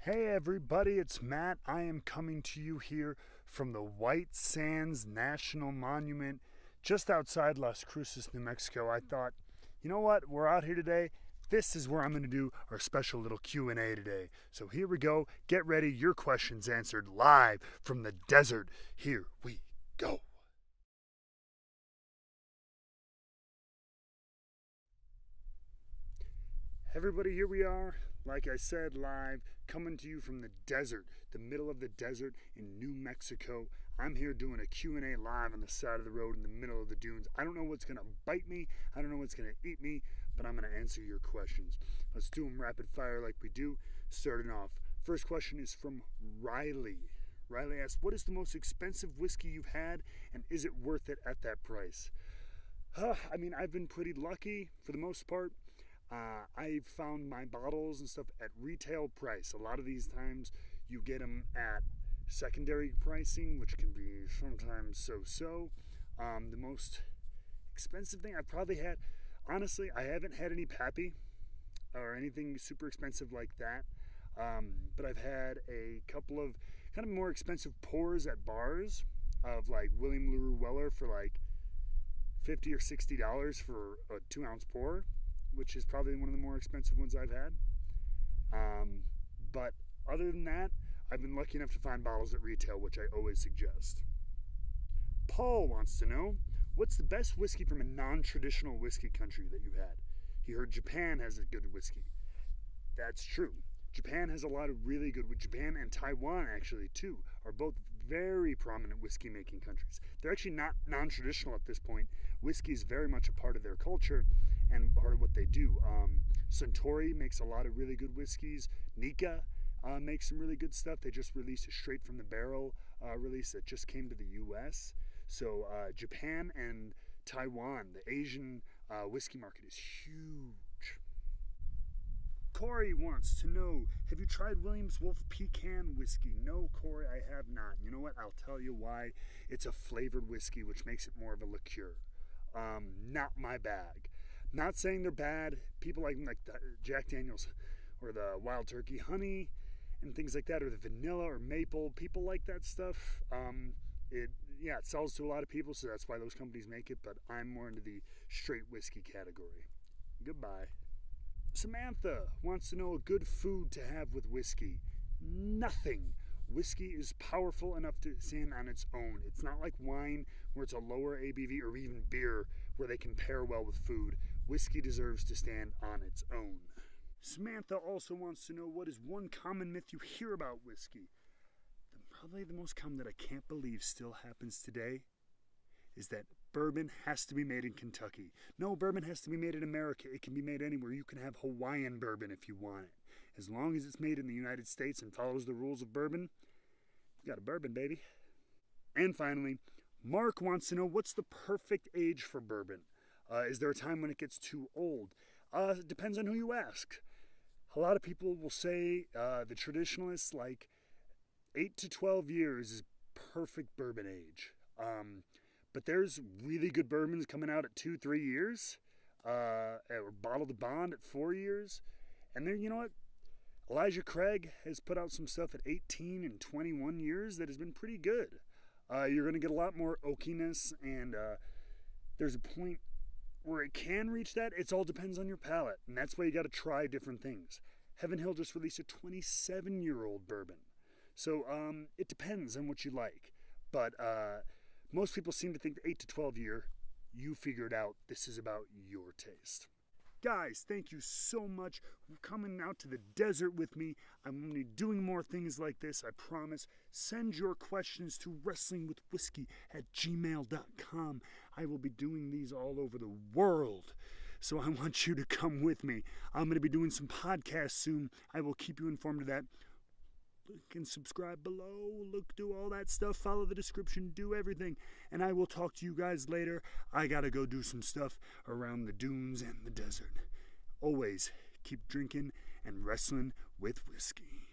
Hey everybody, it's Matt. I am coming to you here from the White Sands National Monument just outside Las Cruces, New Mexico. I thought, you know what, we're out here today. This is where I'm going to do our special little Q&A today. So here we go. Get ready. Your questions answered live from the desert. Here we go. Everybody, here we are. Like I said, live, coming to you from the desert, the middle of the desert in New Mexico. I'm here doing a Q&A live on the side of the road in the middle of the dunes. I don't know what's going to bite me. I don't know what's going to eat me, but I'm going to answer your questions. Let's do them rapid fire like we do. Starting off, first question is from Riley. Riley asks, what is the most expensive whiskey you've had, and is it worth it at that price? I mean, I've been pretty lucky for the most part. I've found my bottles and stuff at retail price. A lot of these times you get them at secondary pricing, which can be sometimes so-so. The most expensive thing I've probably had, honestly, I haven't had any Pappy or anything super expensive like that. But I've had a couple of kind of more expensive pours at bars of like William LaRue Weller for like $50 or $60 for a 2-ounce pour, which is probably one of the more expensive ones I've had. But other than that, I've been lucky enough to find bottles at retail, which I always suggest. Paul wants to know, what's the best whiskey from a non-traditional whiskey country that you've had? He heard Japan has a good whiskey. That's true. Japan has a lot of really good, Japan and Taiwan actually too, are both very prominent whiskey making countries. They're actually not non-traditional at this point. Whiskey is very much a part of their culture and part of what they do. Suntory makes a lot of really good whiskeys. Nika makes some really good stuff. They just released a straight from the barrel release that just came to the US. So Japan and Taiwan, the Asian whiskey market is huge. Corey wants to know, have you tried Williams Wolf Pecan Whiskey? No, Corey, I have not. You know what? I'll tell you why. It's a flavored whiskey, which makes it more of a liqueur. Not my bag. Not saying they're bad. People like the Jack Daniels or the Wild Turkey Honey and things like that, or the vanilla or maple. People like that stuff. It sells to a lot of people, so that's why those companies make it, but I'm more into the straight whiskey category. Goodbye. Samantha wants to know a good food to have with whiskey. Nothing. Whiskey is powerful enough to stand on its own. It's not like wine where it's a lower ABV, or even beer where they can pair well with food. Whiskey deserves to stand on its own. Samantha also wants to know, what is one common myth you hear about whiskey? Probably the most common that I can't believe still happens today is that bourbon has to be made in Kentucky. No, bourbon has to be made in America. It can be made anywhere. You can have Hawaiian bourbon if you want it. As long as it's made in the United States and follows the rules of bourbon, you got a bourbon, baby. And finally, Mark wants to know, what's the perfect age for bourbon? Is there a time when it gets too old? It depends on who you ask. A lot of people will say the traditionalists, like 8 to 12 years is perfect bourbon age. But there's really good bourbons coming out at 2-3 years, or bottled to bond at 4 years. And then, you know what? Elijah Craig has put out some stuff at 18 and 21 years that has been pretty good. You're going to get a lot more oakiness, and there's a point where it can reach that. It all depends on your palate, and that's why you got to try different things. Heaven Hill just released a 27-year-old bourbon. So it depends on what you like. But most people seem to think the 8 to 12 year, you figured out this is about your taste. Guys, thank you so much for coming out to the desert with me. I'm going to be doing more things like this, I promise. Send your questions to WrestlingWithWhiskey@gmail.com. I will be doing these all over the world, so I want you to come with me. I'm going to be doing some podcasts soon. I will keep you informed of that. Look and subscribe below. Look, do all that stuff. Follow the description. Do everything. And I will talk to you guys later. I got to go do some stuff around the dunes and the desert. Always keep drinking and wrestling with whiskey.